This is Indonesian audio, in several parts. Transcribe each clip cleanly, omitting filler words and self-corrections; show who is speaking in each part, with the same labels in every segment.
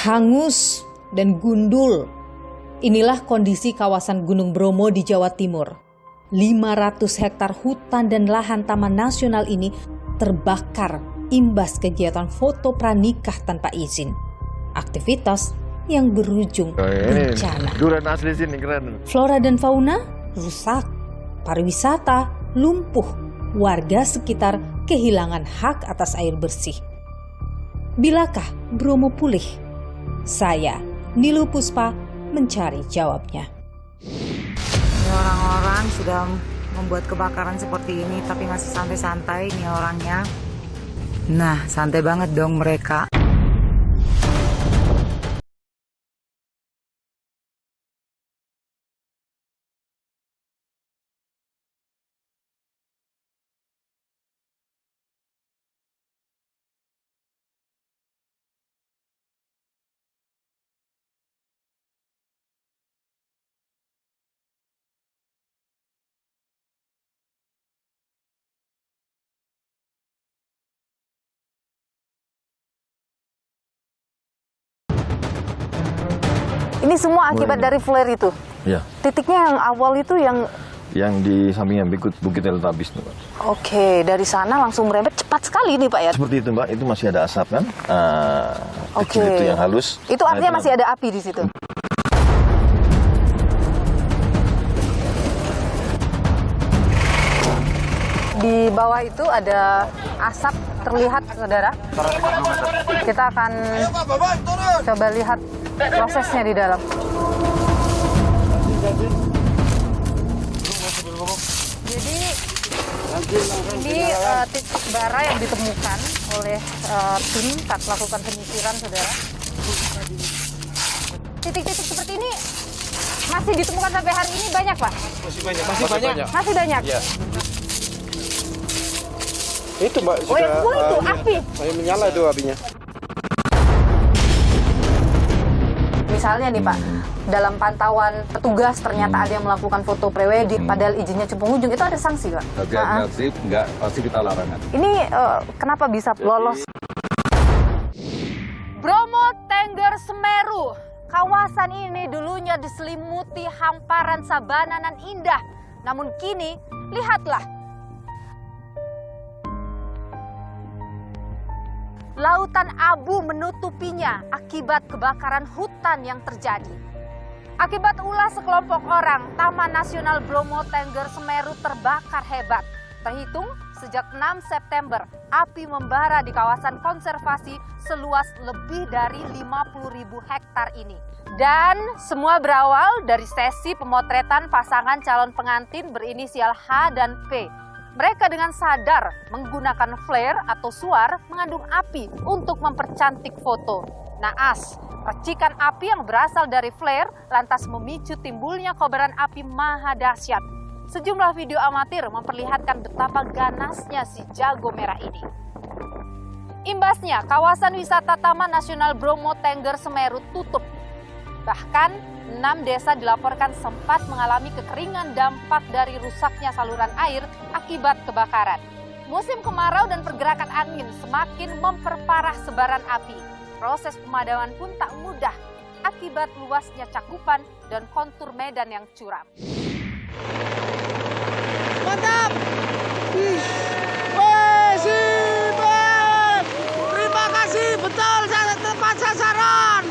Speaker 1: Hangus dan gundul. Inilah kondisi kawasan Gunung Bromo di Jawa Timur. 500 hektar hutan dan lahan Taman Nasional ini terbakar imbas kegiatan foto pranikah tanpa izin. Aktivitas yang berujung bencana.
Speaker 2: Durian asli sini keren.
Speaker 1: Flora dan fauna rusak, pariwisata lumpuh, warga sekitar kehilangan hak atas air bersih. Bilakah Bromo pulih? Saya, Nilu Puspa, mencari jawabnya.
Speaker 3: Orang-orang sudah membuat kebakaran seperti ini tapi masih santai-santai nih orangnya. Nah, santai banget dong mereka. Ini semua akibat dari flare itu?
Speaker 2: Ya.
Speaker 3: Titiknya yang awal itu yang
Speaker 2: di sampingnya Bukit Teletabis, Mbak.
Speaker 3: Oke, dari sana langsung merembet cepat sekali nih Pak ya?
Speaker 2: Seperti itu, Mbak. Itu masih ada asap kan?
Speaker 3: Oke.
Speaker 2: Itu yang halus.
Speaker 3: Itu artinya masih ada api di situ? Di bawah itu ada asap terlihat, saudara. Kita akan coba lihat prosesnya di dalam. Jadi ini titik bara yang ditemukan oleh tim saat melakukan penyisiran, saudara. Titik-titik seperti ini masih ditemukan sampai hari ini banyak, Pak?
Speaker 4: Masih banyak.
Speaker 3: Masih banyak?
Speaker 4: Ya. Itu, Mbak,
Speaker 3: Oh, yang semua itu api?
Speaker 4: Saya menyala itu apinya.
Speaker 3: Misalnya nih Pak, dalam pantauan petugas ternyata ada yang melakukan foto prewedding, padahal izinnya cuma pengunjung, itu ada sanksi Pak?
Speaker 5: Ada sanksi, enggak, pasti kita larangan.
Speaker 3: Ini kenapa bisa lolos? Bromo Tengger Semeru. Kawasan ini dulunya diselimuti hamparan sabana nan indah. Namun kini, lihatlah. Lautan abu menutupinya akibat kebakaran hutan yang terjadi. Akibat ulah sekelompok orang, Taman Nasional Bromo Tengger Semeru terbakar hebat. Terhitung sejak 6 September, api membara di kawasan konservasi seluas lebih dari 50.000 hektar ini. Dan semua berawal dari sesi pemotretan pasangan calon pengantin berinisial H dan P. Mereka dengan sadar menggunakan flare atau suar mengandung api untuk mempercantik foto. Naas, percikan api yang berasal dari flare lantas memicu timbulnya kobaran api maha dahsyat. Sejumlah video amatir memperlihatkan betapa ganasnya si jago merah ini. Imbasnya, kawasan wisata Taman Nasional Bromo Tengger Semeru tutup. Bahkan 6 desa dilaporkan sempat mengalami kekeringan dampak dari rusaknya saluran air akibat kebakaran. Musim kemarau dan pergerakan angin semakin memperparah sebaran api. Proses pemadaman pun tak mudah akibat luasnya cakupan dan kontur medan yang curam.
Speaker 4: Mantap! Terima kasih, betul, tepat sasaran.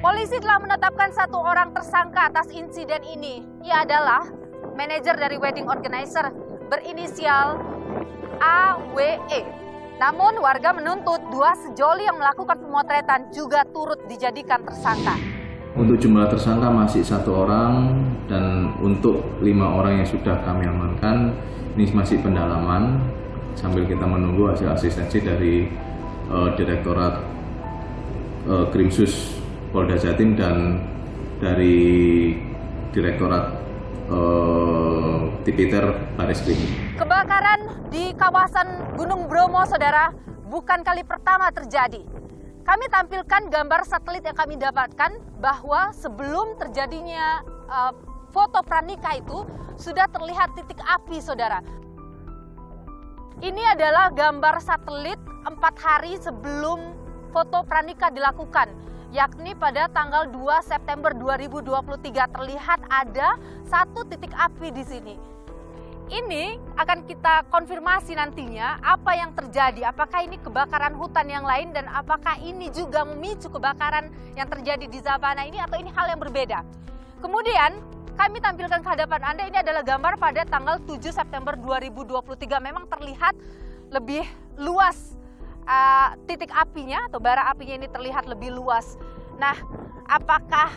Speaker 3: Polisi telah menetapkan 1 orang tersangka atas insiden ini. Ia adalah manajer dari wedding organizer berinisial AWE. Namun warga menuntut 2 sejoli yang melakukan pemotretan juga turut dijadikan tersangka.
Speaker 6: Untuk jumlah tersangka masih 1 orang dan untuk 5 orang yang sudah kami amankan, ini masih pendalaman sambil kita menunggu hasil asistensi dari Direktorat Krimsus Polda Jatim dan dari Direktorat Tipiter Bareskrim.
Speaker 3: Kebakaran di kawasan Gunung Bromo, saudara, bukan kali pertama terjadi. Kami tampilkan gambar satelit yang kami dapatkan bahwa sebelum terjadinya foto pranikah itu sudah terlihat titik api, saudara. Ini adalah gambar satelit 4 hari sebelum foto pranikah dilakukan, yakni pada tanggal 2 September 2023 terlihat ada satu titik api di sini. Ini akan kita konfirmasi nantinya apa yang terjadi, apakah ini kebakaran hutan yang lain dan apakah ini juga memicu kebakaran yang terjadi di Zabana ini atau ini hal yang berbeda. Kemudian kami tampilkan ke hadapan Anda, ini adalah gambar pada tanggal 7 September 2023. Memang terlihat lebih luas titik apinya atau bara apinya ini terlihat lebih luas. Nah, apakah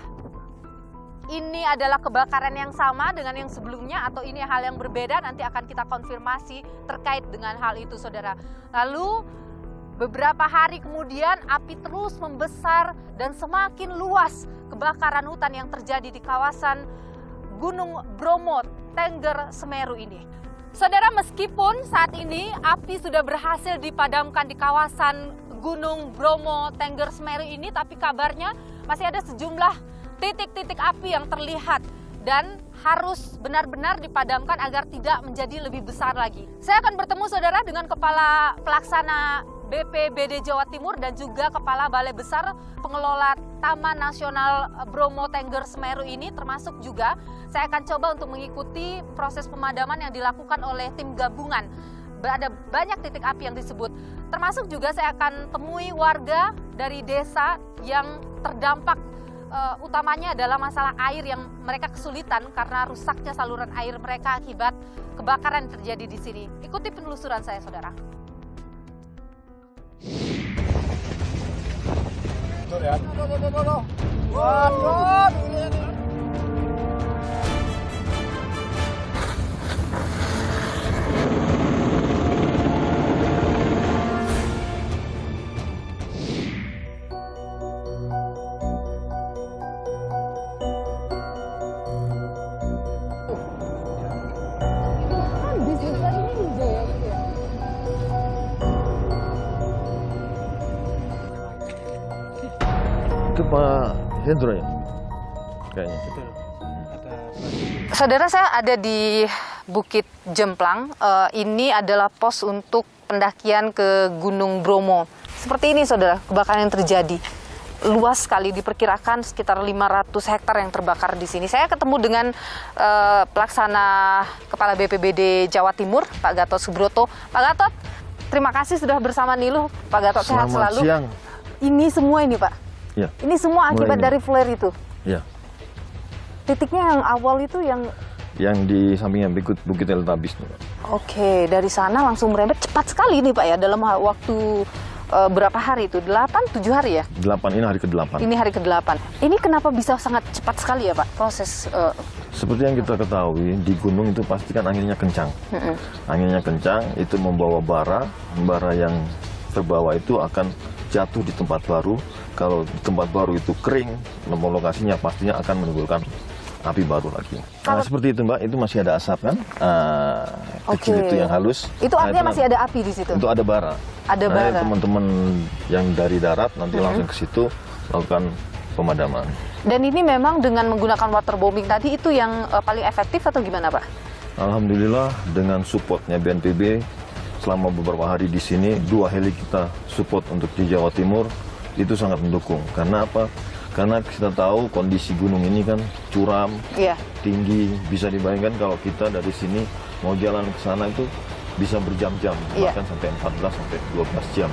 Speaker 3: ini adalah kebakaran yang sama dengan yang sebelumnya atau ini hal yang berbeda? Nanti akan kita konfirmasi terkait dengan hal itu, saudara. Lalu beberapa hari kemudian api terus membesar dan semakin luas kebakaran hutan yang terjadi di kawasan Gunung Bromo, Tengger Semeru ini. Saudara, meskipun saat ini api sudah berhasil dipadamkan di kawasan Gunung Bromo, Tengger Semeru ini, tapi kabarnya masih ada sejumlah titik-titik api yang terlihat dan harus benar-benar dipadamkan agar tidak menjadi lebih besar lagi. Saya akan bertemu, saudara, dengan Kepala Pelaksana BPBD Jawa Timur dan juga Kepala Balai Besar Pengelola Taman Nasional Bromo Tengger Semeru ini, termasuk juga saya akan coba untuk mengikuti proses pemadaman yang dilakukan oleh tim gabungan. Ada banyak titik api yang disebut, termasuk juga saya akan temui warga dari desa yang terdampak. Utamanya adalah masalah air yang mereka kesulitan karena rusaknya saluran air mereka akibat kebakaran yang terjadi di sini. Ikuti penelusuran saya, saudara.
Speaker 2: Itu Pak Hendro ya? Kayaknya.
Speaker 3: Saudara, saya ada di Bukit Jemplang. Ini adalah pos untuk pendakian ke Gunung Bromo. Seperti ini, saudara, kebakaran yang terjadi. Luas sekali, diperkirakan sekitar 500 hektar yang terbakar di sini. Saya ketemu dengan Pelaksana Kepala BPBD Jawa Timur, Pak Gatot Subroto. Pak Gatot, terima kasih sudah bersama Niluh. Pak Gatot, sehat selalu.
Speaker 2: Selamat siang.
Speaker 3: Ini semua ini, Pak.
Speaker 2: Ya.
Speaker 3: Ini semua akibat dari flare itu.
Speaker 2: Ya.
Speaker 3: Titiknya yang awal itu yang
Speaker 2: di sampingnya Bukit Teletabis.
Speaker 3: Oke, dari sana langsung merembet cepat sekali nih, Pak, ya, dalam waktu berapa hari itu? 8-7 hari ya?
Speaker 2: 8, ini hari ke-8.
Speaker 3: Ini hari ke-8. Ini kenapa bisa sangat cepat sekali ya, Pak, proses?
Speaker 2: Seperti yang kita ketahui, di gunung itu pasti kan anginnya kencang. Anginnya kencang, itu membawa bara yang terbawa itu akan jatuh di tempat baru. Kalau di tempat baru itu kering, nomor lokasinya pastinya akan menimbulkan api baru lagi. Nah, seperti itu, Mbak, itu masih ada asap kan? Kecil itu yang halus.
Speaker 3: Itu artinya masih ada api di situ?
Speaker 2: Itu ada bara.
Speaker 3: Ada bara.
Speaker 2: Teman-teman yang dari darat nanti langsung ke situ melakukan pemadaman.
Speaker 3: Dan ini memang dengan menggunakan waterbombing tadi itu yang paling efektif atau gimana, Pak?
Speaker 2: Alhamdulillah dengan supportnya BNPB selama beberapa hari di sini, 2 heli kita support untuk di Jawa Timur itu sangat mendukung. Karena apa? Karena kita tahu kondisi gunung ini kan curam, tinggi, bisa dibayangkan kalau kita dari sini mau jalan ke sana itu bisa berjam-jam, bahkan sampai 14-12 jam.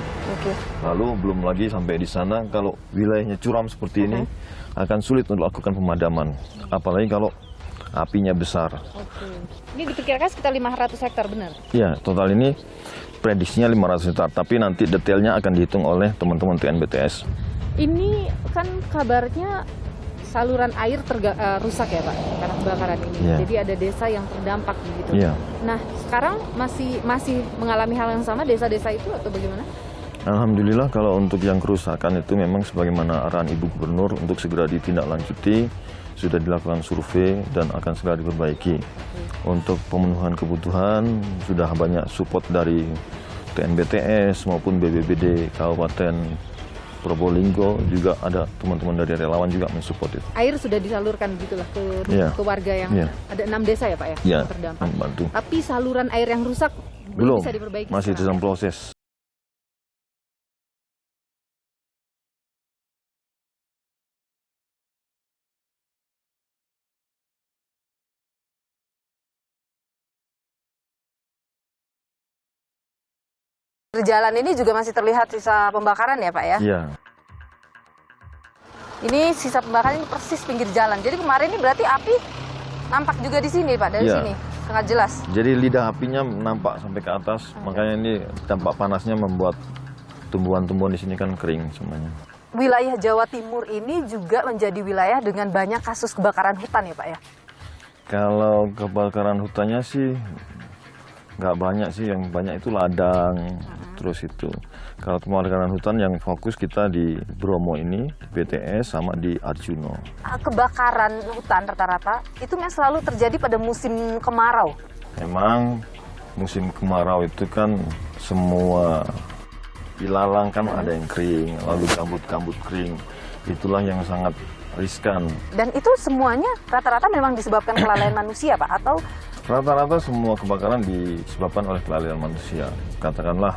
Speaker 2: Lalu belum lagi sampai di sana kalau wilayahnya curam seperti ini akan sulit untuk melakukan pemadaman, apalagi kalau apinya besar.
Speaker 3: Ini diperkirakan sekitar 500 hektar, benar?
Speaker 2: Ya, total ini prediksinya 500 hektar, tapi nanti detailnya akan dihitung oleh teman-teman TNBTS.
Speaker 3: Ini kan kabarnya saluran air rusak ya, Pak, karena kebakaran ini. Jadi ada desa yang terdampak begitu. Nah, sekarang masih mengalami hal yang sama desa-desa itu atau bagaimana?
Speaker 2: Alhamdulillah kalau untuk yang kerusakan itu memang sebagaimana arahan Ibu Gubernur untuk segera ditindaklanjuti, sudah dilakukan survei dan akan segera diperbaiki. Untuk pemenuhan kebutuhan sudah banyak support dari TNBTS maupun BPBD Kabupaten Probolinggo, juga ada teman-teman dari relawan juga mensupport itu.
Speaker 3: Air sudah disalurkan gitulah ke warga yang ada 6 desa ya, Pak, ya? Yang terdampak.
Speaker 2: Membantu.
Speaker 3: Tapi saluran air yang rusak belum bisa diperbaiki.
Speaker 2: Masih dalam proses.
Speaker 3: Di jalan ini juga masih terlihat sisa pembakaran ya Pak ya?
Speaker 2: Iya.
Speaker 3: Ini sisa pembakaran ini persis pinggir jalan. Jadi kemarin ini berarti api nampak juga di sini Pak, dari
Speaker 2: Iya.
Speaker 3: sini. Sangat jelas.
Speaker 2: Jadi lidah apinya nampak sampai ke atas, makanya ini dampak panasnya membuat tumbuhan-tumbuhan di sini kan kering semuanya.
Speaker 3: Wilayah Jawa Timur ini juga menjadi wilayah dengan banyak kasus kebakaran hutan ya Pak ya?
Speaker 2: Kalau kebakaran hutannya sih nggak banyak sih, yang banyak itu ladang, terus itu. Kalau kebakaran hutan yang fokus kita di Bromo ini, di BTS sama di Arjuno.
Speaker 3: Kebakaran hutan rata-rata itu memang selalu terjadi pada musim kemarau.
Speaker 2: Memang musim kemarau itu kan semua ilalang kan ada yang kering, lalu gambut-gambut kering. Itulah yang sangat riskan.
Speaker 3: Dan itu semuanya rata-rata memang disebabkan kelalaian manusia Pak? Atau
Speaker 2: Rata-rata semua kebakaran disebabkan oleh kelalaian manusia. Katakanlah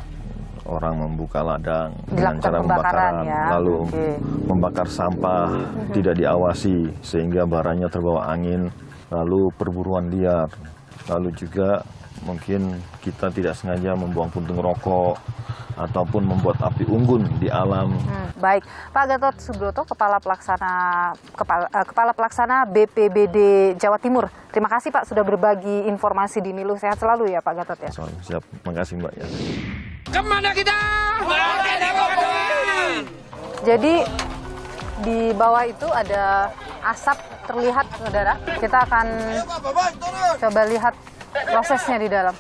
Speaker 2: orang membuka ladang dengan
Speaker 3: Dilakukan
Speaker 2: cara
Speaker 3: pembakaran,
Speaker 2: membakaran,
Speaker 3: ya.
Speaker 2: lalu
Speaker 3: Oke.
Speaker 2: membakar sampah, tidak diawasi sehingga baranya terbawa angin, lalu perburuan liar, lalu juga mungkin kita tidak sengaja membuang puntung rokok ataupun membuat api unggun di alam.
Speaker 3: Baik, Pak Gatot Subroto, Kepala Pelaksana BPBD Jawa Timur. Terima kasih Pak sudah berbagi informasi di Nilu. Sehat selalu ya Pak Gatot ya.
Speaker 2: Siap, makasih Mbak ya.
Speaker 4: Kemana kita?
Speaker 3: Jadi di bawah itu ada asap terlihat saudara. Kita akan coba lihat prosesnya di dalam.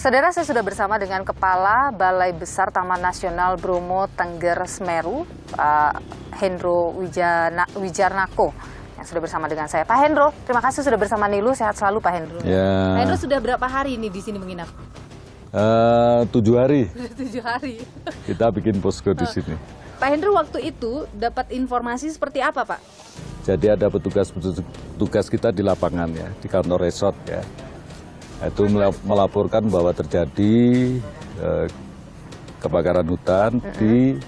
Speaker 3: Saudara, saya sudah bersama dengan Kepala Balai Besar Taman Nasional Bromo Tengger Semeru, Pak Hendro Wijarnako, yang sudah bersama dengan saya. Pak Hendro, terima kasih sudah bersama Nilu. Sehat selalu Pak Hendro.
Speaker 5: Ya.
Speaker 1: Pak Hendro sudah berapa hari ini di sini menginap?
Speaker 5: 7 hari
Speaker 1: 7 hari.
Speaker 5: kita bikin posko di sini.
Speaker 1: Pak Hendro waktu itu dapat informasi seperti apa Pak?
Speaker 5: Jadi ada petugas kita di lapangan ya, di kantor resort ya. Itu melaporkan bahwa terjadi kebakaran hutan di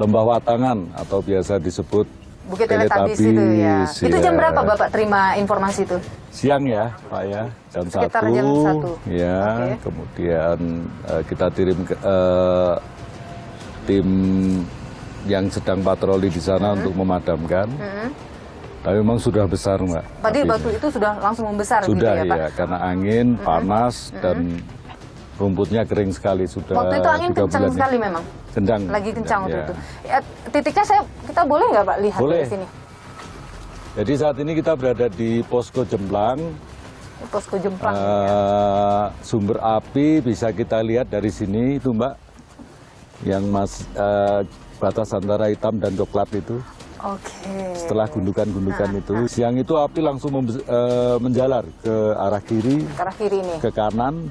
Speaker 5: Lembah Watangan atau biasa disebut
Speaker 3: Bukit Teletabis itu ya. Itu jam berapa Bapak terima informasi itu?
Speaker 5: Siang ya Pak ya, jam 1.
Speaker 3: Sekitar jam 1.
Speaker 5: Ya,
Speaker 3: Oke.
Speaker 5: kemudian kita kirim ke tim yang sedang patroli di sana untuk memadamkan. Tapi memang sudah besar Mbak.
Speaker 3: Tadi
Speaker 5: apinya.
Speaker 3: waktu itu sudah langsung membesar
Speaker 5: Sudah
Speaker 3: gitu ya Pak?
Speaker 5: ya, karena angin, panas, dan rumputnya kering sekali sudah.
Speaker 3: Waktu itu angin
Speaker 5: 3
Speaker 3: kencang
Speaker 5: bulan.
Speaker 3: sekali memang?
Speaker 5: Kencang.
Speaker 3: Lagi kencang waktu
Speaker 5: Ya.
Speaker 3: itu. Ya, titiknya kita boleh nggak Pak lihat
Speaker 5: Boleh.
Speaker 3: di sini?
Speaker 5: Jadi saat ini kita berada di Posko Jemplang.
Speaker 3: Posko Jemplang.
Speaker 5: Sumber api bisa kita lihat dari sini itu Mbak, yang batas antara hitam dan coklat itu.
Speaker 3: Oke.
Speaker 5: Setelah gundukan-gundukan itu, siang itu api langsung menjalar ke arah kiri,
Speaker 3: Ke arah kiri ini.
Speaker 5: ke kanan,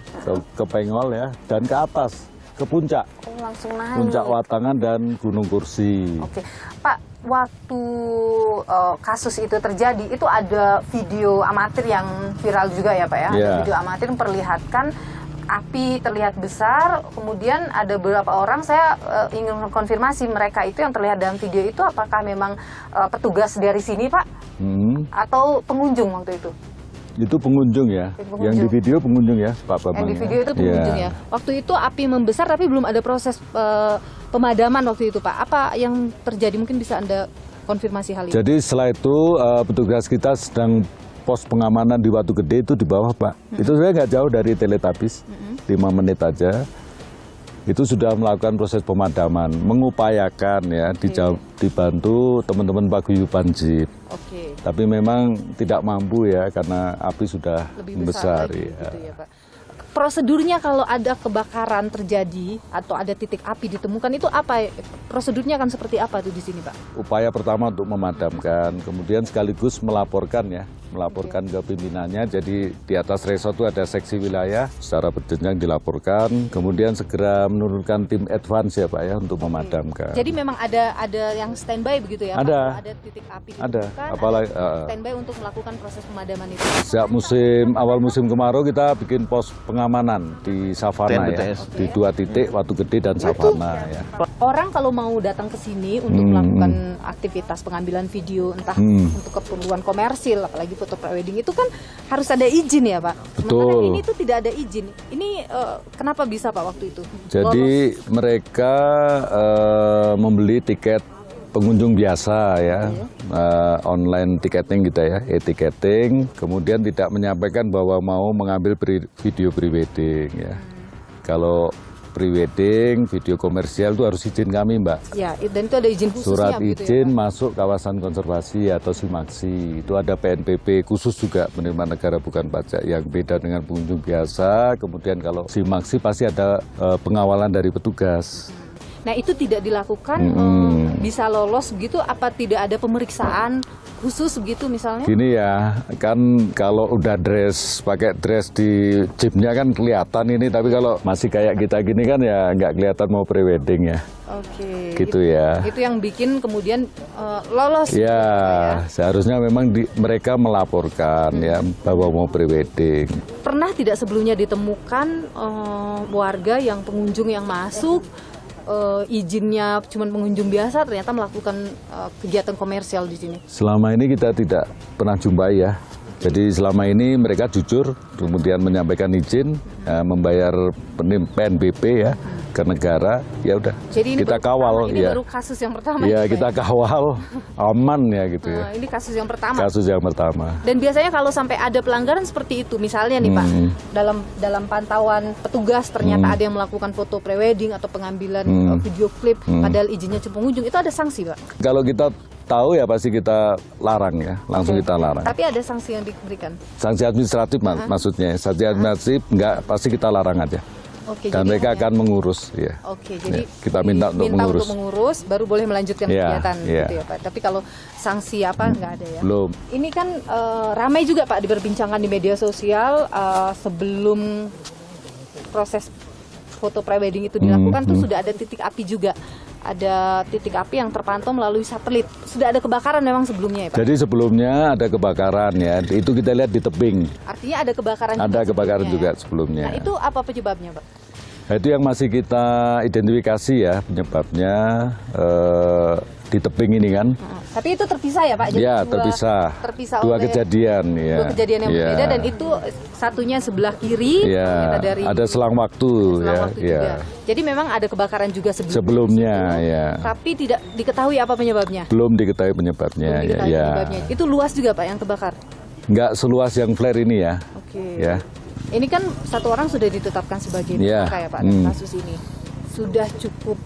Speaker 5: ke Pengol ya, dan ke atas, ke puncak.
Speaker 3: Oh, langsung naik.
Speaker 5: Puncak Watangan dan Gunung Kursi.
Speaker 3: Oke, Pak, waktu kasus itu terjadi, itu ada video amatir yang viral juga ya Pak ya? Ada
Speaker 5: Iya.
Speaker 3: video amatir memperlihatkan api terlihat besar, kemudian ada beberapa orang, saya ingin konfirmasi mereka itu yang terlihat dalam video itu apakah memang petugas dari sini Pak? Atau pengunjung waktu itu?
Speaker 5: Itu pengunjung ya,
Speaker 3: Pengunjung.
Speaker 5: yang di video pengunjung ya Pak Bambang.
Speaker 3: Yang di
Speaker 5: ya.
Speaker 3: video itu
Speaker 1: Pengunjung
Speaker 5: Iya.
Speaker 1: ya. Waktu itu api membesar tapi belum ada proses pemadaman waktu itu Pak. Apa yang terjadi, mungkin bisa Anda konfirmasi hal ini?
Speaker 5: Jadi setelah itu petugas kita sedang pos pengamanan di Watu Gede itu di bawah Pak. Itu saya nggak jauh dari Teletabis, 5 menit aja. Itu sudah melakukan proses pemadaman, mengupayakan ya, dibantu teman-teman paguyuban JIP.
Speaker 1: Oke.
Speaker 5: Tapi memang tidak mampu ya karena api sudah
Speaker 1: Lebih
Speaker 5: membesar
Speaker 1: besar lagi
Speaker 5: ya.
Speaker 1: gitu ya Pak.
Speaker 3: prosedurnya kalau ada kebakaran terjadi atau ada titik api ditemukan itu apa? Prosedurnya akan seperti apa tuh di sini, Pak?
Speaker 5: Upaya pertama untuk memadamkan, kemudian sekaligus melaporkan ke pimpinannya. Jadi di atas resort itu ada seksi wilayah, secara berjenjang dilaporkan, kemudian segera menurunkan tim advance ya Pak ya untuk memadamkan.
Speaker 3: Jadi memang ada yang standby begitu ya? Pak?
Speaker 5: Ada.
Speaker 3: Kalau ada titik api
Speaker 5: Ada.
Speaker 3: ditemukan,
Speaker 5: Apalagi
Speaker 3: standby untuk melakukan proses pemadaman itu.
Speaker 5: sejak awal musim kemarau kita bikin pos pengamanan di Savana ya,
Speaker 2: TNBTS.
Speaker 5: di 2 titik, Watu Gede dan Savana ya.
Speaker 3: Orang kalau mau datang ke sini untuk melakukan aktivitas pengambilan video entah untuk keperluan komersil apalagi foto prewedding itu kan harus ada izin ya Pak. Sementara
Speaker 5: Betul.
Speaker 3: ini tuh tidak ada izin. Ini kenapa bisa Pak waktu itu?
Speaker 5: Jadi mereka membeli tiket pengunjung biasa ya, online ticketing kita ya, e-ticketing, kemudian tidak menyampaikan bahwa mau mengambil video prewedding ya. Kalau prewedding, video komersial itu harus izin kami Mbak.
Speaker 3: Ya, dan itu ada izin khususnya
Speaker 5: Surat
Speaker 3: begitu
Speaker 5: izin
Speaker 3: ya, Pak?
Speaker 5: masuk kawasan konservasi atau SIMAKSI. Itu ada PNBP khusus juga penerimaan negara bukan pajak yang beda dengan pengunjung biasa. Kemudian kalau SIMAKSI pasti ada pengawalan dari petugas.
Speaker 3: Nah, itu tidak dilakukan bisa lolos begitu apa tidak ada pemeriksaan khusus begitu misalnya?
Speaker 5: Gini ya, kan kalau udah pakai dress di jeepnya kan kelihatan ini, tapi kalau masih kayak kita gini kan ya nggak kelihatan mau prewedding ya.
Speaker 3: Oke.
Speaker 5: Gitu ya.
Speaker 3: Itu yang bikin kemudian lolos.
Speaker 5: Ya,
Speaker 3: gitu, Pak, ya.
Speaker 5: seharusnya memang mereka melaporkan ya bahwa mau prewedding.
Speaker 3: Pernah tidak sebelumnya ditemukan warga yang pengunjung yang masuk izinnya cuma pengunjung biasa ternyata melakukan kegiatan komersial di sini?
Speaker 5: Selama ini kita tidak pernah jumpai ya. Jadi selama ini mereka jujur, kemudian menyampaikan izin, membayar PNBP ya ke negara, ya udah.
Speaker 3: Jadi ini
Speaker 5: kita kawal
Speaker 3: ini
Speaker 5: ya.
Speaker 3: baru kasus yang pertama.
Speaker 5: Ya
Speaker 3: Pak,
Speaker 5: kita kawal aman ya gitu ya.
Speaker 3: Ini kasus yang pertama.
Speaker 5: Kasus yang pertama.
Speaker 3: Dan biasanya kalau sampai ada pelanggaran seperti itu, misalnya nih Pak, dalam pantauan petugas ternyata ada yang melakukan foto prewedding atau pengambilan video klip, padahal izinnya cuma pengunjung, itu ada sanksi Pak?
Speaker 5: Kalau kita tahu ya pasti kita larang ya, langsung kita larang.
Speaker 3: Tapi ada sanksi yang diberikan?
Speaker 5: Sanksi administratif maksudnya, sanksi administratif enggak, pasti kita larang aja.
Speaker 3: Oke,
Speaker 5: Dan
Speaker 3: jadi
Speaker 5: mereka
Speaker 3: hanya-
Speaker 5: akan mengurus ya.
Speaker 3: Oke, jadi
Speaker 5: Ya, kita minta untuk mengurus.
Speaker 3: baru boleh melanjutkan
Speaker 5: Ya,
Speaker 3: kegiatan
Speaker 5: ya.
Speaker 3: gitu ya Pak. Tapi kalau sanksi apa nggak ada ya?
Speaker 5: Belum.
Speaker 3: Ini kan ramai juga Pak diperbincangkan di media sosial sebelum proses foto prewedding itu dilakukan tuh sudah ada titik api juga. Ada titik api yang terpantau melalui satelit. Sudah ada kebakaran memang sebelumnya ya Pak?
Speaker 5: Jadi sebelumnya ada kebakaran ya, itu kita lihat di tebing.
Speaker 3: Artinya ada kebakaran
Speaker 5: Ada kebakaran
Speaker 3: sebelumnya,
Speaker 5: juga
Speaker 3: ya?
Speaker 5: sebelumnya.
Speaker 3: Nah itu apa penyebabnya Pak?
Speaker 5: Nah, itu yang masih kita identifikasi ya penyebabnya di tebing ini kan.
Speaker 3: Tapi itu terpisah ya Pak? Jadi
Speaker 5: Ya terpisah.
Speaker 3: oleh
Speaker 5: Dua kejadian ya.
Speaker 3: dua kejadian yang
Speaker 5: Ya.
Speaker 3: berbeda dan itu satunya sebelah kiri,
Speaker 5: Ya,
Speaker 3: dari
Speaker 5: ada selang waktu
Speaker 3: selang
Speaker 5: ya.
Speaker 3: waktu
Speaker 5: Ya.
Speaker 3: juga. Jadi memang ada kebakaran juga
Speaker 5: Sebelumnya ya.
Speaker 3: Tapi tidak diketahui apa penyebabnya.
Speaker 5: Belum diketahui penyebabnya
Speaker 3: Belum
Speaker 5: ya.
Speaker 3: diketahui
Speaker 5: Ya.
Speaker 3: penyebabnya. Itu luas juga Pak yang terbakar.
Speaker 5: Nggak seluas yang flare ini ya.
Speaker 3: Oke.
Speaker 5: Ya.
Speaker 3: Ini kan satu orang sudah ditetapkan sebagai
Speaker 5: Ya.
Speaker 3: tersangka ya Pak dalam kasus ini. Sudah cukup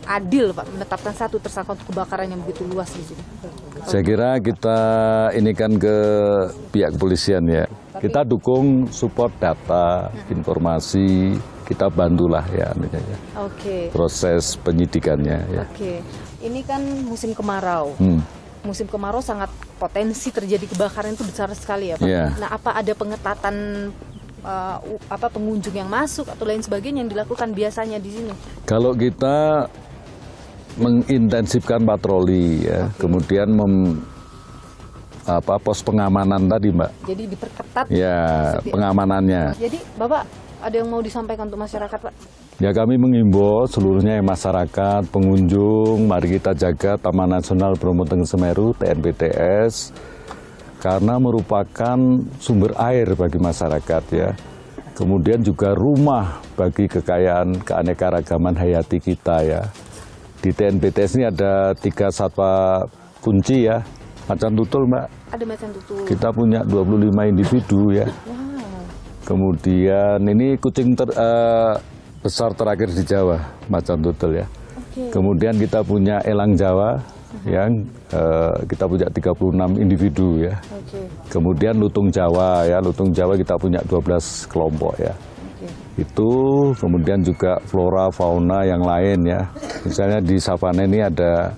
Speaker 3: adil Pak menetapkan satu tersangka untuk kebakaran yang begitu luas di sini.
Speaker 5: Saya kira kita ini kan ke pihak kepolisian ya. Kita dukung support data, informasi, kita bantulah ya,
Speaker 3: Oke.
Speaker 5: proses penyidikannya ya.
Speaker 3: Oke. Ini kan musim kemarau. Musim kemarau sangat potensi terjadi kebakaran itu besar sekali ya Pak.
Speaker 5: Iya.
Speaker 3: Nah, apa ada pengetatan pengunjung yang masuk atau lain sebagainya yang dilakukan biasanya di sini?
Speaker 5: Kalau kita mengintensifkan patroli ya, kemudian pos pengamanan tadi Mbak.
Speaker 3: Jadi diperketat.
Speaker 5: Ya, pengamanannya.
Speaker 3: Jadi Bapak ada yang mau disampaikan untuk masyarakat Pak?
Speaker 5: Ya kami mengimbau seluruhnya masyarakat, pengunjung, mari kita jaga Taman Nasional Bromo Tengger Semeru, TNBTS, karena merupakan sumber air bagi masyarakat ya. Kemudian juga rumah bagi kekayaan keanekaragaman hayati kita ya. Di TNBTS ini ada 3 satwa kunci ya, macan tutul Mbak.
Speaker 3: Ada macan tutul.
Speaker 5: Kita punya 25 individu ya. Kemudian ini kucing besar terakhir di Jawa, macan tutul ya.
Speaker 3: Oke.
Speaker 5: Kemudian kita punya elang Jawa, yang kita punya 36 individu ya. Kemudian lutung Jawa ya, lutung Jawa kita punya 12 kelompok ya. Itu kemudian juga flora fauna yang lain ya. Misalnya di savana ini ada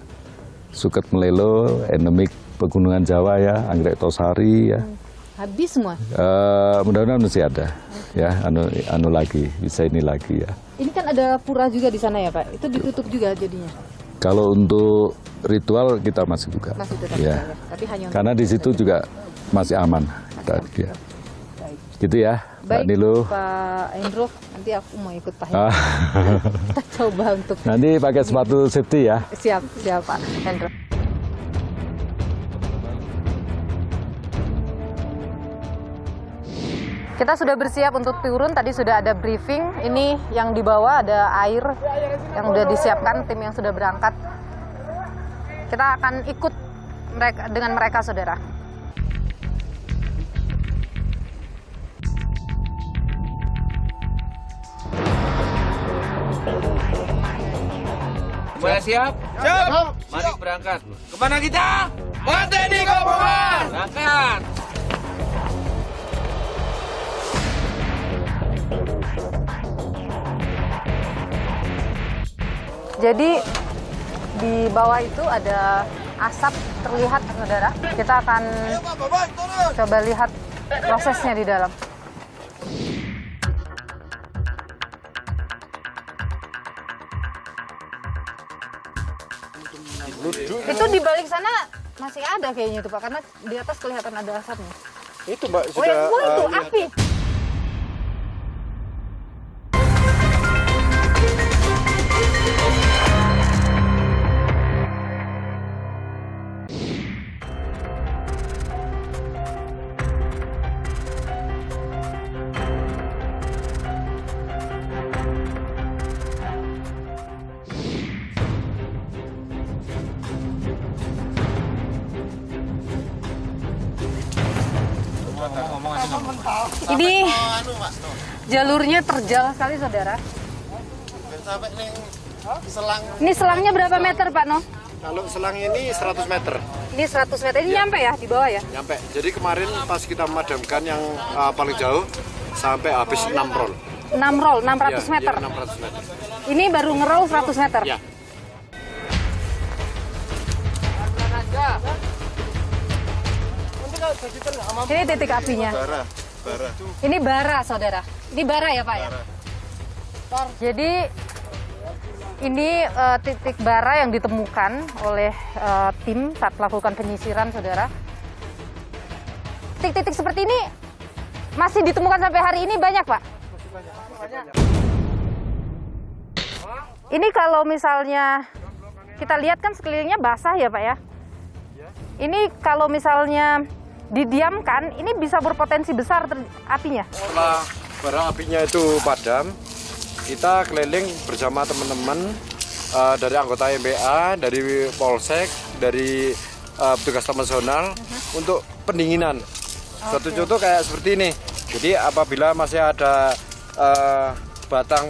Speaker 5: suket melelo endemik pegunungan Jawa ya, anggrek tosari ya.
Speaker 1: Habis semua.
Speaker 5: Mudah-mudahan masih ada ya, anu lagi, bisa ini lagi ya.
Speaker 1: Ini kan ada pura juga di sana ya Pak, itu ditutup juga jadinya?
Speaker 5: Kalau untuk ritual kita masih buka.
Speaker 1: Masih tetap
Speaker 5: ya.
Speaker 1: buka, tapi hanya untuk
Speaker 5: karena di situ juga masih aman. Ya. Gitu ya, Mbak
Speaker 1: Baik,
Speaker 5: Nilo.
Speaker 1: Pak Hendro, nanti aku mau ikut Pak
Speaker 5: Ah.
Speaker 1: Kita coba untuk
Speaker 5: Nanti pakai sepatu safety ya.
Speaker 1: siap Pak Hendro. Kita sudah bersiap untuk turun, tadi sudah ada briefing. Ini yang dibawa ada air yang sudah disiapkan, tim yang sudah berangkat. Kita akan ikut dengan mereka, saudara.
Speaker 4: Sudah siap? Siap. Mari berangkat. Kemana kita? Manteni Kombongan. Berangkat.
Speaker 3: Jadi di bawah itu ada asap terlihat, saudara. Kita akan coba lihat prosesnya di dalam. Itu di balik sana masih ada kayaknya itu Pak, karena di atas kelihatan ada asapnya.
Speaker 7: Itu Mbak
Speaker 3: Oh yang gua itu
Speaker 7: lihat.
Speaker 3: api. Ini jalurnya terjal sekali, saudara.
Speaker 7: Sampai nih selang.
Speaker 3: Ini selangnya berapa meter, Pak No?
Speaker 7: Kalau selang ini 100 meter.
Speaker 3: Ini 100 meter. Ini nyampe ya di bawah ya?
Speaker 7: Nyampe. Jadi kemarin pas kita memadamkan yang paling jauh sampai habis 6 roll.
Speaker 3: 6 roll, 600
Speaker 7: Iya,
Speaker 3: meter.
Speaker 7: Iya, 600 meter.
Speaker 3: Ini baru ngeroll 100 meter.
Speaker 7: Ya.
Speaker 3: Ini titik apinya.
Speaker 7: Bara.
Speaker 3: Ini bara, saudara. Ini bara ya, Pak ya? Jadi ini titik bara yang ditemukan oleh tim saat melakukan penyisiran, saudara. Titik-titik seperti ini masih ditemukan sampai hari ini banyak, Pak? Ini kalau misalnya kita lihat kan sekelilingnya basah ya, Pak ya? Ini kalau misalnya didiamkan, ini bisa berpotensi besar apinya.
Speaker 7: Setelah bara apinya itu padam, kita keliling bersama teman-teman dari anggota MBA, dari Polsek, dari petugas taman nasional untuk pendinginan. Suatu contoh kayak seperti ini. Jadi apabila masih ada batang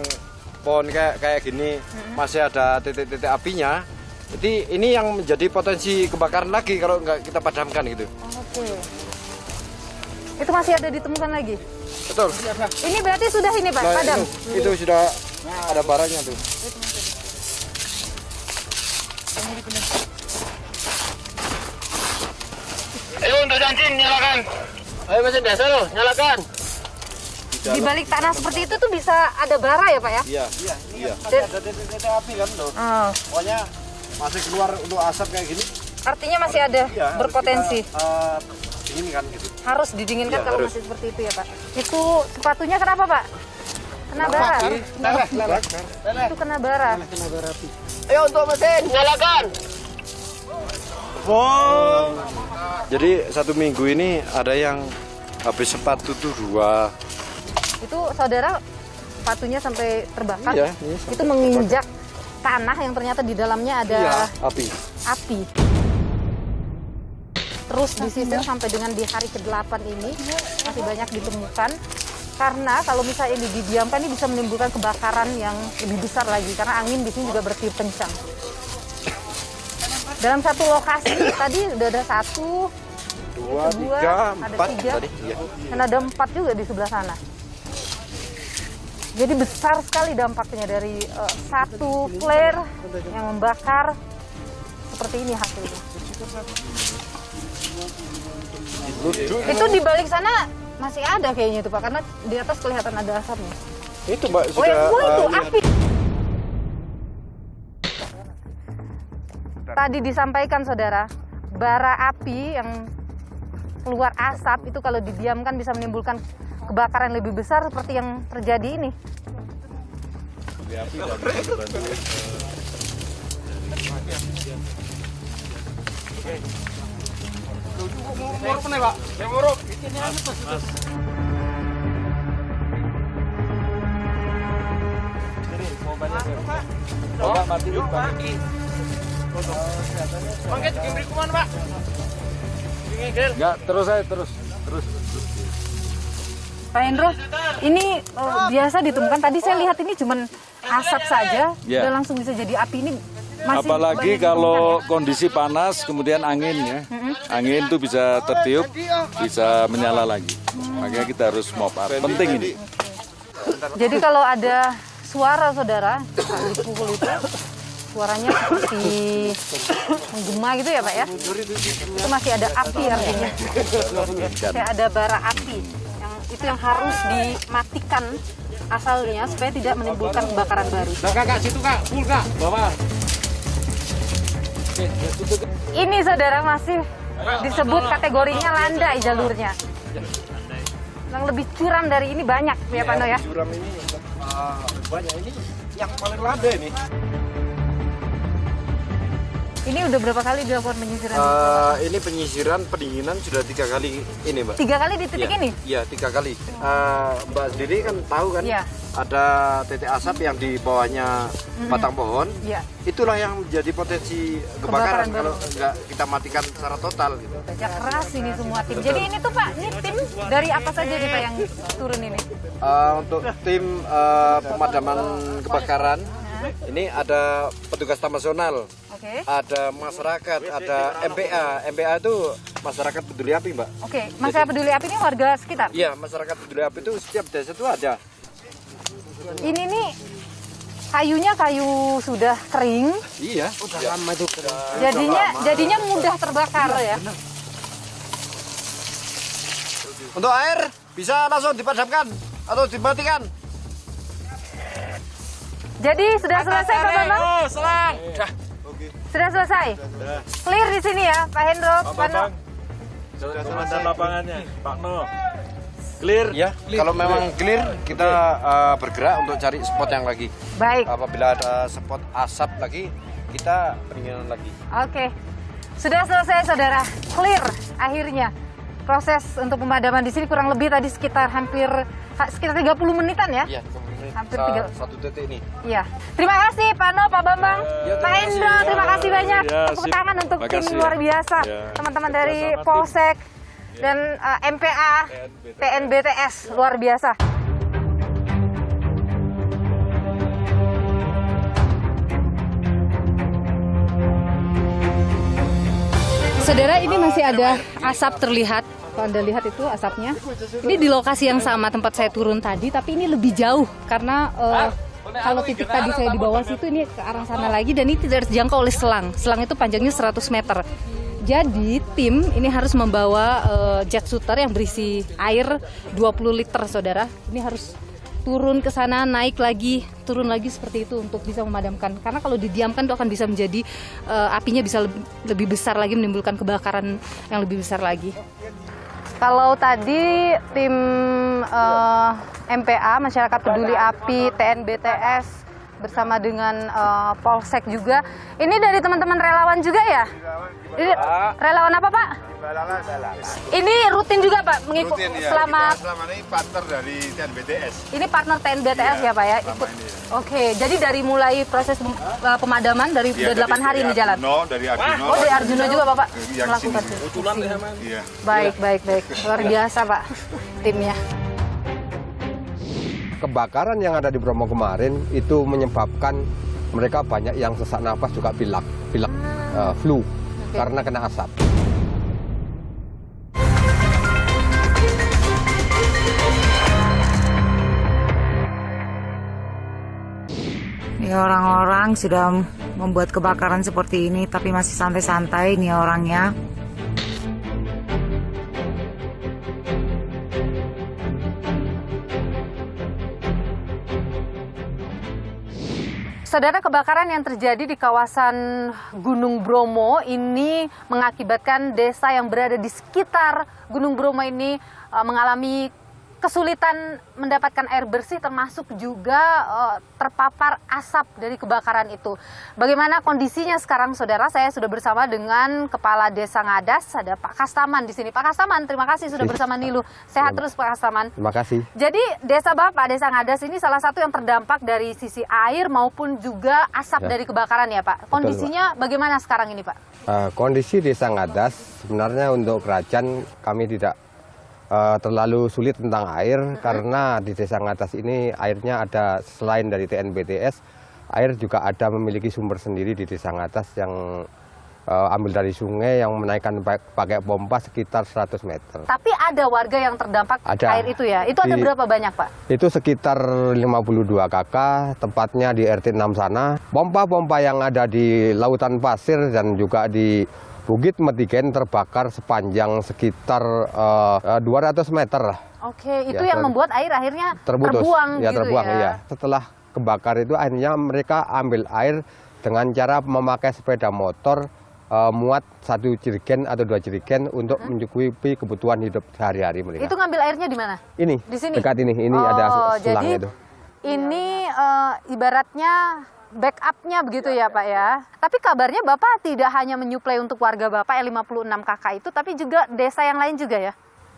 Speaker 7: pohon kayak gini, masih ada titik-titik apinya, jadi ini yang menjadi potensi kebakaran lagi kalau nggak kita padamkan gitu.
Speaker 3: Oke. Itu masih ada ditemukan lagi?
Speaker 7: Betul.
Speaker 3: Ini berarti sudah ini Pak,
Speaker 7: Nah,
Speaker 3: padam?
Speaker 7: itu sudah ada baranya tuh.
Speaker 4: Ayo untuk janjin nyalakan. Ayo mesin dasar lo, nyalakan.
Speaker 3: Di balik tanah seperti itu tuh bisa ada bara ya Pak ya?
Speaker 7: Iya, iya.
Speaker 3: Dan-
Speaker 7: Ada titik-titik api kan tuh.
Speaker 3: Oh,
Speaker 7: Pokoknya masih keluar untuk asap kayak gini.
Speaker 3: artinya masih ada
Speaker 7: Iya, harus
Speaker 3: berpotensi.
Speaker 7: kita, dinginkan gitu.
Speaker 3: Harus didinginkan
Speaker 7: Iya,
Speaker 3: kalau
Speaker 7: harus.
Speaker 3: masih seperti itu ya Pak. Itu sepatunya kenapa Pak? Kena bara. Itu kena bara.
Speaker 4: Ayo untuk mesin, nyalakan.
Speaker 7: Jadi 1 minggu ini ada yang habis sepatu tuh 2.
Speaker 3: Itu saudara sepatunya sampai terbakar.
Speaker 7: Iya, ini sampai
Speaker 3: Itu menginjak tanah yang ternyata di dalamnya ada
Speaker 7: api.
Speaker 3: api. Terus disisir sampai dengan di hari ke-8 ini masih banyak ditemukan. Karena kalau misalnya ini didiamkan ini bisa menimbulkan kebakaran yang lebih besar lagi karena angin di sini juga bertiup kencang. Dalam satu lokasi tadi udah ada 1, 2,
Speaker 7: 3,
Speaker 3: ada
Speaker 7: 4
Speaker 3: 3,
Speaker 7: tadi. Iya.
Speaker 3: dan ada 4 juga di sebelah sana. Jadi besar sekali dampaknya dari satu flare yang membakar seperti ini hasilnya. Itu di balik sana masih ada kayaknya itu Pak, karena di atas kelihatan ada asapnya.
Speaker 7: Itu Mbak
Speaker 3: Oh yang
Speaker 7: sudah
Speaker 3: itu
Speaker 7: lihat.
Speaker 3: api. Tadi disampaikan saudara, bara api yang keluar asap itu kalau didiamkan bisa menimbulkan kebakaran lebih besar seperti yang terjadi ini.
Speaker 5: Enggak, terus saya terus.
Speaker 3: Pak Hendro, ini biasa ditemukan. Tadi saya lihat ini cuman asap saja,
Speaker 5: Ya.
Speaker 3: dan langsung bisa jadi api. Ini masih
Speaker 5: Apalagi
Speaker 3: banyak
Speaker 5: kalau
Speaker 3: ditemukan ya?
Speaker 5: kondisi panas, kemudian angin ya. Angin itu bisa tertiup, bisa menyala lagi. Makanya kita harus mop up. Penting ini.
Speaker 3: Jadi kalau ada suara saudara saat dipukul itu, suaranya seperti menggema gitu ya Pak ya? Itu masih ada api artinya. Masih ada bara api. Yang harus dimatikan asalnya supaya tidak menimbulkan kebakaran baru.
Speaker 4: Nah Kak, situ Kak, full Kak, bawah.
Speaker 3: Ini saudara masih disebut kategorinya landai jalurnya. Yang lebih curam dari ini banyak ya Pak No ya?
Speaker 7: Curam ini banyak, ini yang paling landai ini.
Speaker 3: Ini udah berapa kali dilakukan penyisiran?
Speaker 7: Ini penyisiran pendinginan sudah 3 kali ini Mbak.
Speaker 3: 3 kali di titik
Speaker 7: Iya,
Speaker 3: ini?
Speaker 7: Iya, 3 kali. Mbak sendiri kan tahu kan,
Speaker 3: Iya.
Speaker 7: ada titik asap yang di bawahnya batang pohon.
Speaker 3: Iya.
Speaker 7: Itulah yang menjadi potensi
Speaker 3: Kebakaran
Speaker 7: kebakaran
Speaker 3: baru.
Speaker 7: kalau nggak kita matikan secara total. Gitu.
Speaker 3: Kerja keras ini semua tim. Jadi ini tuh Pak, ini tim dari apa saja nih Pak yang turun ini?
Speaker 7: Untuk tim pemadaman kebakaran, ini ada petugas Taman Nasional,
Speaker 3: Oke.
Speaker 7: ada masyarakat, ada MPA. MPA itu masyarakat peduli api, Mbak.
Speaker 3: Oke, masyarakat peduli api ini warga sekitar.
Speaker 7: Iya, masyarakat peduli api itu setiap desa itu ada.
Speaker 3: Ini nih kayunya kayu sudah kering,
Speaker 7: Iya, udah lama itu.
Speaker 3: jadinya mudah terbakar ya.
Speaker 7: Untuk air bisa langsung dipadamkan atau dimatikan.
Speaker 3: Jadi sudah selesai Pak Bambang?
Speaker 4: Oh, selang.
Speaker 3: Sudah selesai? Clear di sini ya Pak Hendro, Pak No?
Speaker 5: Komandan lapangannya, Pak No. Clear?
Speaker 7: Ya, kalau memang clear kita bergerak untuk cari spot yang lagi.
Speaker 3: Baik,
Speaker 7: Apabila ada spot asap lagi, kita pendinginan lagi.
Speaker 3: oke. Sudah selesai saudara, clear akhirnya. Proses untuk pemadaman di sini kurang lebih tadi sekitar 30 menitan ya?
Speaker 7: Iya,
Speaker 3: Hampir 3.
Speaker 7: satu titik ini.
Speaker 3: Iya. Terima kasih Pak No, Pak Bambang, Pak Hendro, terima kasih banyak.
Speaker 5: Ya,
Speaker 3: Tepuk
Speaker 5: sip.
Speaker 3: tangan untuk
Speaker 5: Terima
Speaker 3: tim
Speaker 5: kasih
Speaker 3: luar
Speaker 5: ya.
Speaker 3: biasa.
Speaker 5: Ya.
Speaker 3: Teman-teman dari
Speaker 5: Sama tim.
Speaker 3: Polsek dan MPA, TNBTS, luar biasa. Saudara, ini masih ada asap terlihat. Kalau Anda lihat itu asapnya. Ini di lokasi yang sama tempat saya turun tadi, tapi ini lebih jauh karena kalau titik tadi saya di bawah situ, ini ke arah sana lagi dan ini tidak terjangkau oleh selang. Selang itu panjangnya 100 meter. Jadi tim ini harus membawa jet shooter yang berisi air 20 liter, saudara. Ini harus turun ke sana, naik lagi, turun lagi seperti itu untuk bisa memadamkan. Karena kalau didiamkan itu akan bisa menjadi apinya bisa lebih besar lagi, menimbulkan kebakaran yang lebih besar lagi. Kalau tadi tim MPA, Masyarakat Peduli Api, TNBTS bersama dengan Polsek juga. Ini dari teman-teman relawan juga ya? Ini relawan apa Pak? Ini rutin juga Pak mengikuti selama
Speaker 8: ini partner dari TNBTS.
Speaker 3: ini partner TNBTS ya Pak ya? Ikut. Oke, jadi dari mulai proses pemadaman dari udah 8 hari ini jalan.
Speaker 8: Dari Arjuno.
Speaker 3: Oh, dari Arjuno juga Bapak
Speaker 8: Yang
Speaker 3: melakukan.
Speaker 8: Iya.
Speaker 3: Baik. Luar biasa Pak timnya.
Speaker 9: Kebakaran yang ada di Bromo kemarin itu menyebabkan mereka banyak yang sesak napas juga pilek, flu karena kena asap.
Speaker 10: Ya, orang-orang sudah membuat kebakaran seperti ini, tapi masih santai-santai nih orangnya.
Speaker 3: Saudara, kebakaran yang terjadi di kawasan Gunung Bromo ini mengakibatkan desa yang berada di sekitar Gunung Bromo ini mengalami kesulitan mendapatkan air bersih, termasuk juga terpapar asap dari kebakaran itu. Bagaimana kondisinya sekarang, saudara? Saya sudah bersama dengan Kepala Desa Ngadas, ada Pak Kastaman di sini. Pak Kastaman, terima kasih sudah bersama Nilu. Sehat terus Pak Kastaman.
Speaker 9: Terima kasih.
Speaker 3: Jadi desa Bapak, Desa Ngadas ini salah satu yang terdampak dari sisi air maupun juga asap dari kebakaran ya Pak. Kondisinya bagaimana sekarang ini Pak?
Speaker 9: Kondisi Desa Ngadas sebenarnya untuk kerajaan kami tidak terlalu sulit tentang air, karena di Desa Ngadas ini airnya ada selain dari TNBTS, air juga ada memiliki sumber sendiri di Desa Ngadas yang ambil dari sungai yang menaikkan pakai pompa sekitar 100 meter.
Speaker 3: Tapi ada warga yang terdampak air itu ya? Itu ada berapa banyak Pak?
Speaker 9: Itu sekitar 52 KK, tepatnya di RT 6 sana. Pompa-pompa yang ada di Lautan Pasir dan juga di Bukit Metigen terbakar sepanjang sekitar 200 meter lah.
Speaker 3: Oke, itu yang membuat air akhirnya terbuang
Speaker 9: ya,
Speaker 3: gitu
Speaker 9: terbuang,
Speaker 3: ya?
Speaker 9: Ya. Setelah kebakar itu akhirnya mereka ambil air dengan cara memakai sepeda motor muat 1 jerigen atau 2 jerigen untuk mencukupi kebutuhan hidup sehari-hari mereka.
Speaker 3: Itu ngambil airnya di mana?
Speaker 9: Ini,
Speaker 3: di sini?
Speaker 9: dekat ini ada selangnya itu.
Speaker 3: Ini ibaratnya backup-nya begitu ya Pak ya. Tapi kabarnya Bapak tidak hanya menyuplai untuk warga Bapak yang 56 KK itu, tapi juga desa yang lain juga ya?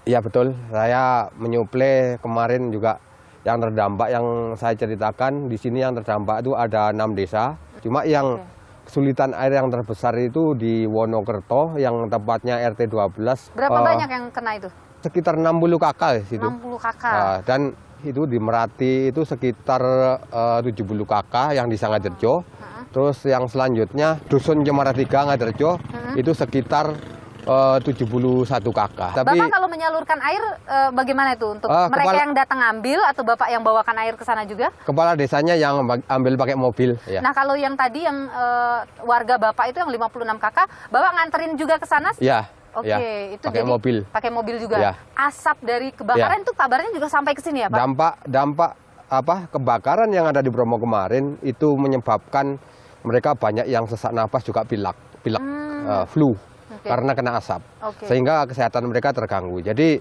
Speaker 3: Iya
Speaker 9: betul, saya menyuplai kemarin juga yang terdampak yang saya ceritakan. Di sini yang terdampak itu ada 6 desa. Cuma yang kesulitan air yang terbesar itu di Wonokerto yang tepatnya RT 12.
Speaker 3: Berapa banyak yang kena itu?
Speaker 9: Sekitar 60 KK di situ.
Speaker 3: 60 KK.
Speaker 9: Dan itu di Merati itu sekitar 70 KK yang di Sangaderjo. Terus yang selanjutnya Dusun Cemara 3 Ngaderjo itu sekitar 71 KK. Tapi
Speaker 3: Bapak kalau menyalurkan air bagaimana itu untuk mereka yang datang ambil atau Bapak yang bawakan air ke sana juga?
Speaker 9: Kepala desanya yang ambil pakai mobil. Ya.
Speaker 3: Nah kalau yang tadi yang warga Bapak itu yang 56 KK, Bapak nganterin juga ke sana?
Speaker 9: Iya.
Speaker 3: Oke,
Speaker 9: ya,
Speaker 3: itu
Speaker 9: pakai
Speaker 3: jadi
Speaker 9: mobil.
Speaker 3: Pakai mobil juga.
Speaker 9: Ya.
Speaker 3: Asap dari kebakaran itu kabarnya juga sampai ke sini ya, Pak?
Speaker 9: Dampak kebakaran yang ada di Bromo kemarin itu menyebabkan mereka banyak yang sesak napas juga pilek, flu karena kena asap. Sehingga kesehatan mereka terganggu. Jadi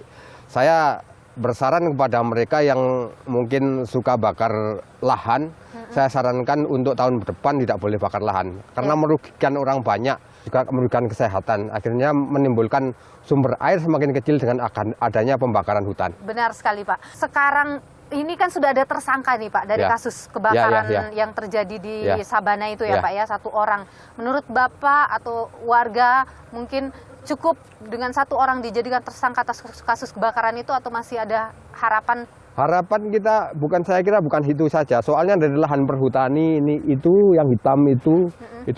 Speaker 9: saya bersaran kepada mereka yang mungkin suka bakar lahan, saya sarankan untuk tahun depan tidak boleh bakar lahan karena merugikan orang banyak, juga merugikan kesehatan, akhirnya menimbulkan sumber air semakin kecil dengan adanya pembakaran hutan.
Speaker 3: Benar sekali Pak. Sekarang ini kan sudah ada tersangka nih Pak dari kasus kebakaran yang terjadi di Sabana itu ya Pak ya, 1 orang. Menurut Bapak atau warga mungkin cukup dengan 1 orang dijadikan tersangka atas kasus kebakaran itu atau masih ada harapan?
Speaker 9: Harapan kita saya kira bukan itu saja. Soalnya dari lahan perhutani itu yang hitam itu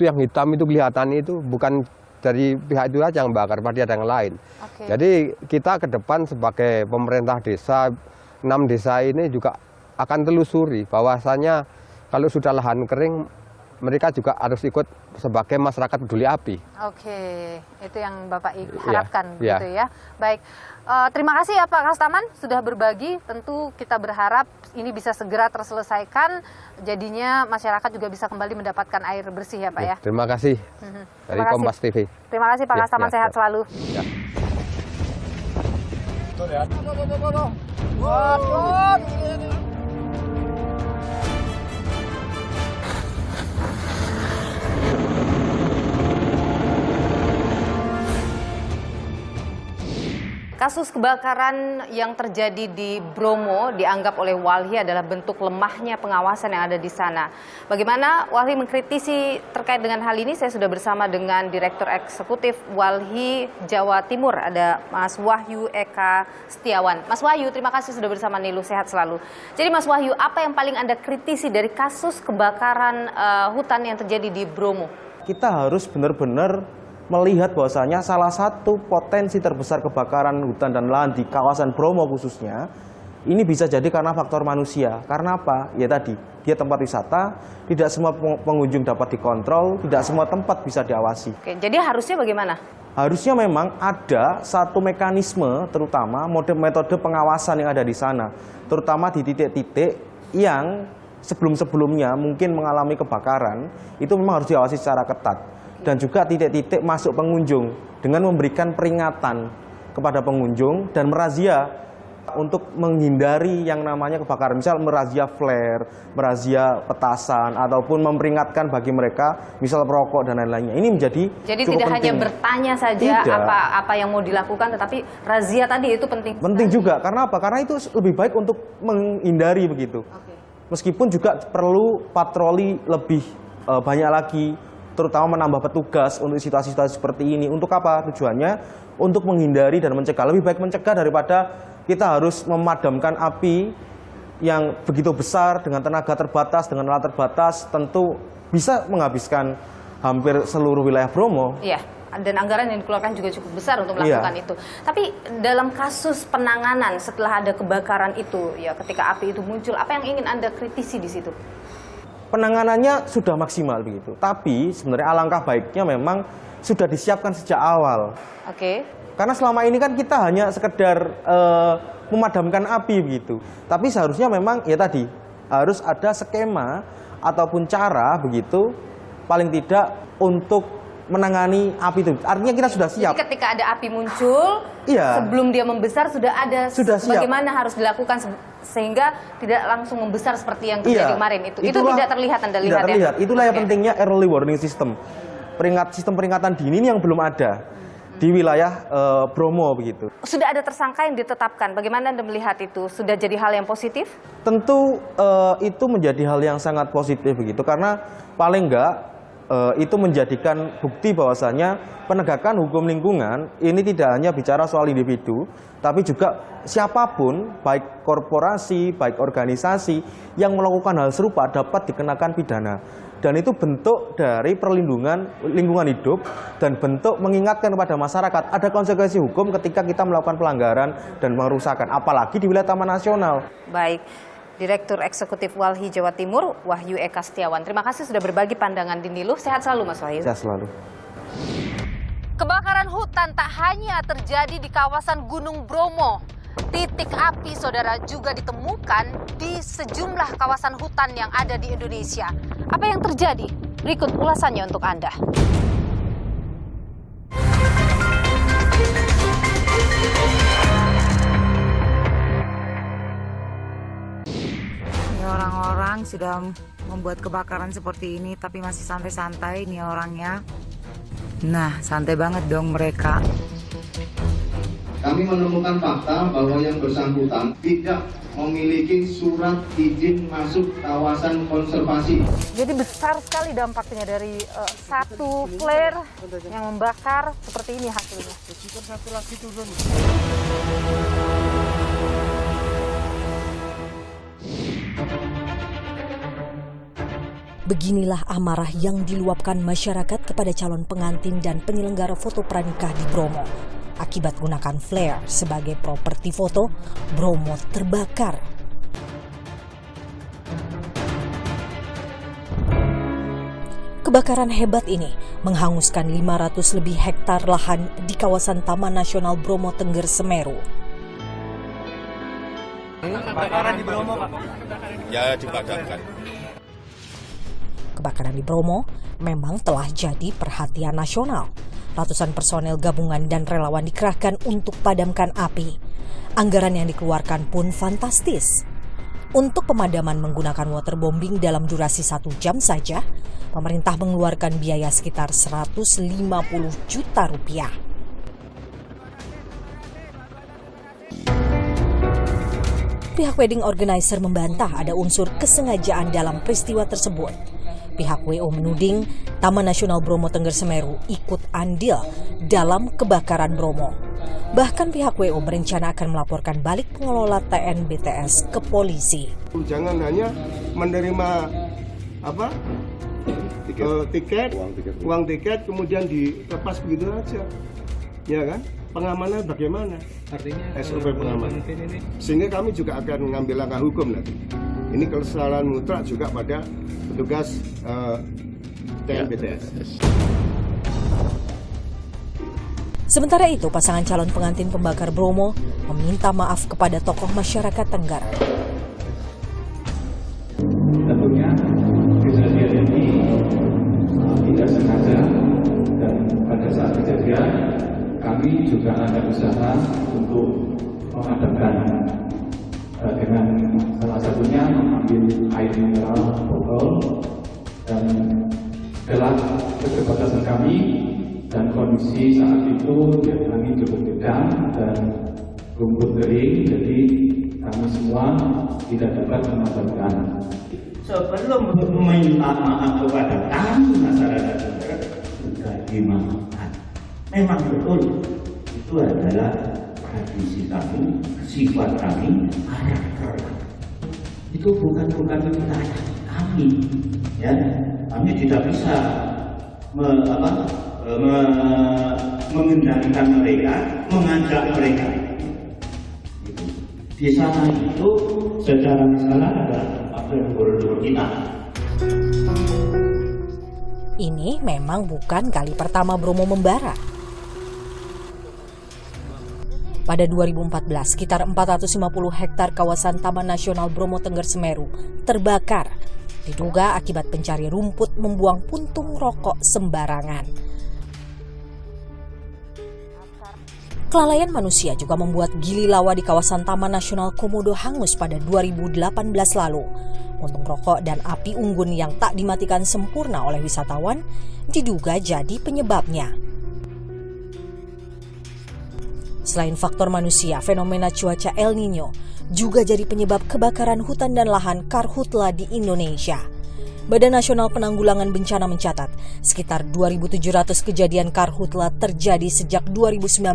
Speaker 9: yang hitam itu kelihatan itu bukan dari pihak itu saja yang bakar, pasti ada yang lain. Jadi kita ke depan sebagai pemerintah desa 6 desa ini juga akan telusuri bahwasanya kalau sudah lahan kering mereka juga harus ikut sebagai masyarakat peduli api.
Speaker 3: Oke, itu yang Bapak harapkan gitu ya. Baik, terima kasih ya Pak Kastaman sudah berbagi. Tentu kita berharap ini bisa segera terselesaikan, jadinya masyarakat juga bisa kembali mendapatkan air bersih ya Pak ya.
Speaker 9: Terima kasih dari Kompas TV.
Speaker 3: Terima kasih Pak Kastaman, sehat selalu.
Speaker 8: Betul ya.
Speaker 3: Kasus kebakaran yang terjadi di Bromo dianggap oleh Walhi adalah bentuk lemahnya pengawasan yang ada di sana. Bagaimana Walhi mengkritisi terkait dengan hal ini? Saya sudah bersama dengan Direktur Eksekutif Walhi Jawa Timur, ada Mas Wahyu Eka Setiawan. Mas Wahyu, terima kasih sudah bersama Nilu, sehat selalu. Jadi Mas Wahyu, apa yang paling Anda kritisi dari kasus kebakaran hutan yang terjadi di Bromo?
Speaker 11: Kita harus benar-benar melihat bahwasanya salah satu potensi terbesar kebakaran hutan dan lahan di kawasan Bromo khususnya ini bisa jadi karena faktor manusia. Karena apa? Ya tadi, dia tempat wisata, tidak semua pengunjung dapat dikontrol, tidak semua tempat bisa diawasi.
Speaker 3: Oke, jadi harusnya bagaimana?
Speaker 11: Harusnya memang ada satu mekanisme, terutama metode pengawasan yang ada di sana, terutama di titik-titik yang sebelum-sebelumnya mungkin mengalami kebakaran, itu memang harus diawasi secara ketat. Dan juga titik-titik masuk pengunjung dengan memberikan peringatan kepada pengunjung dan merazia untuk menghindari yang namanya kebakaran. Misal merazia flare, merazia petasan, ataupun memperingatkan bagi mereka misal perokok dan lain-lainnya. Ini menjadi
Speaker 3: jadi
Speaker 11: cukup
Speaker 3: tidak
Speaker 11: penting.
Speaker 3: Hanya bertanya saja apa yang mau dilakukan, tetapi razia tadi itu penting.
Speaker 11: Penting juga, karena apa? Karena itu lebih baik untuk menghindari begitu. Meskipun juga perlu patroli lebih banyak lagi, terutama menambah petugas untuk situasi-situasi seperti ini. Untuk apa tujuannya? Untuk menghindari dan mencegah. Lebih baik mencegah daripada kita harus memadamkan api yang begitu besar dengan tenaga terbatas, dengan alat terbatas, tentu bisa menghabiskan hampir seluruh wilayah Bromo.
Speaker 3: Iya, dan anggaran yang dikeluarkan juga cukup besar untuk melakukan itu. Tapi dalam kasus penanganan setelah ada kebakaran itu, ya ketika api itu muncul, apa yang ingin Anda kritisi di situ?
Speaker 11: Penanganannya sudah maksimal begitu, tapi sebenarnya alangkah baiknya memang sudah disiapkan sejak awal.
Speaker 3: Oke.
Speaker 11: Karena selama ini kan kita hanya sekedar memadamkan api begitu. Tapi seharusnya memang ya tadi harus ada skema ataupun cara begitu, paling tidak untuk menangani api itu. Artinya kita sudah siap.
Speaker 3: Jadi ketika ada api muncul, sebelum dia membesar sudah ada bagaimana harus dilakukan sehingga tidak langsung membesar seperti yang terjadi kemarin itu. Itu tidak terlihat Anda lihat ya.
Speaker 11: Itulah yang pentingnya early warning system. Sistem peringatan dini ini yang belum ada di wilayah Bromo begitu.
Speaker 3: Sudah ada tersangka yang ditetapkan. Bagaimana Anda melihat itu? Sudah jadi hal yang positif?
Speaker 11: Tentu itu menjadi hal yang sangat positif begitu, karena paling enggak itu menjadikan bukti bahwasanya penegakan hukum lingkungan ini tidak hanya bicara soal individu, tapi juga siapapun, baik korporasi, baik organisasi yang melakukan hal serupa dapat dikenakan pidana. Dan itu bentuk dari perlindungan lingkungan hidup dan bentuk mengingatkan kepada masyarakat ada konsekuensi hukum ketika kita melakukan pelanggaran dan pengerusakan, apalagi di wilayah Taman Nasional.
Speaker 3: Baik. Direktur Eksekutif Walhi Jawa Timur, Wahyu Eka Setiawan. Terima kasih sudah berbagi pandangan di Nilu. Sehat selalu Mas Wahyu.
Speaker 11: Sehat selalu.
Speaker 3: Kebakaran hutan tak hanya terjadi di kawasan Gunung Bromo. Titik api, saudara, juga ditemukan di sejumlah kawasan hutan yang ada di Indonesia. Apa yang terjadi? Berikut ulasannya untuk Anda.
Speaker 10: Orang-orang sudah membuat kebakaran seperti ini tapi masih santai-santai nih orangnya. Nah, santai banget dong mereka.
Speaker 12: Kami menemukan fakta bahwa yang bersangkutan tidak memiliki surat izin masuk kawasan konservasi.
Speaker 3: Jadi besar sekali dampaknya dari satu flare yang membakar, seperti ini hasilnya.
Speaker 8: Satu lagi turun.
Speaker 1: Beginilah amarah yang diluapkan masyarakat kepada calon pengantin dan penyelenggara foto pranikah di Bromo. Akibat gunakan flare sebagai properti foto, Bromo terbakar. Kebakaran hebat ini menghanguskan 500 lebih hektar lahan di kawasan Taman Nasional Bromo Tengger Semeru.
Speaker 8: Kebakaran di Bromo, Pak. Ya, dipadamkan.
Speaker 1: Kebakaran di Bromo memang telah jadi perhatian nasional. Ratusan personel gabungan dan relawan dikerahkan untuk padamkan api. Anggaran yang dikeluarkan pun fantastis. Untuk pemadaman menggunakan waterbombing dalam durasi 1 jam saja, pemerintah mengeluarkan biaya sekitar 150 juta rupiah. pihak wedding organizer membantah ada unsur kesengajaan dalam peristiwa tersebut. Pihak WO menuding Taman Nasional Bromo Tengger Semeru ikut andil dalam kebakaran Bromo. Bahkan pihak WO berencana akan melaporkan balik pengelola TNBTS ke polisi.
Speaker 13: Jangan hanya menerima uang tiket kemudian dilepas begitu aja, ya kan? Pengamanan bagaimana? Artinya SOP pengamanan. Sehingga kami juga akan mengambil langkah hukum nanti. Ini kesalahan mutlak juga pada petugas TNBTS.
Speaker 1: Sementara itu, pasangan calon pengantin pembakar Bromo meminta maaf kepada tokoh masyarakat Tengger.
Speaker 14: Tentunya kejadian ini tidak sengaja, dan pada saat kejadian kami juga ada usaha untuk memadamkan dengan salah satunya mengambil air mineral botol, dan dalam keterbatasan kami dan kondisi saat itu angin cukup kencang dan rumput kering, jadi kami semua tidak dapat memadamkan.
Speaker 15: Sebelum meminta maaf kepada kami masyarakat sudah dimaafkan. Memang betul itu adalah tradisi kami, sifat kami, karakter kami. Itu bukan wilayah kami, ya. Kami tidak bisa mengendalikan mereka, mengajak mereka. Di sana itu secara misalnya ada gubernur kita.
Speaker 1: Ini memang bukan kali pertama Bromo membara. Pada 2014, sekitar 450 hektar kawasan Taman Nasional Bromo Tengger Semeru terbakar. Diduga akibat pencari rumput membuang puntung rokok sembarangan. Kelalaian manusia juga membuat gili lawa di kawasan Taman Nasional Komodo hangus pada 2018 lalu. Puntung rokok dan api unggun yang tak dimatikan sempurna oleh wisatawan diduga jadi penyebabnya. Selain faktor manusia, fenomena cuaca El Nino juga jadi penyebab kebakaran hutan dan lahan karhutla di Indonesia. Badan Nasional Penanggulangan Bencana mencatat sekitar 2.700 kejadian karhutla terjadi sejak 2019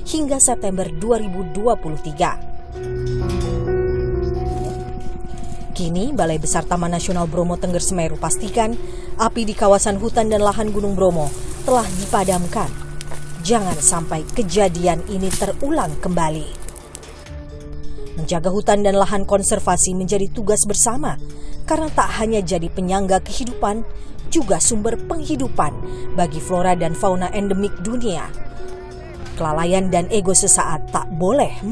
Speaker 1: hingga September 2023. Kini, Balai Besar Taman Nasional Bromo Tengger Semeru pastikan api di kawasan hutan dan lahan Gunung Bromo telah dipadamkan. Jangan sampai kejadian ini terulang kembali. Menjaga hutan dan lahan konservasi menjadi tugas bersama, karena tak hanya jadi penyangga kehidupan, juga sumber penghidupan bagi flora dan fauna endemik dunia. Kelalaian dan ego sesaat tak boleh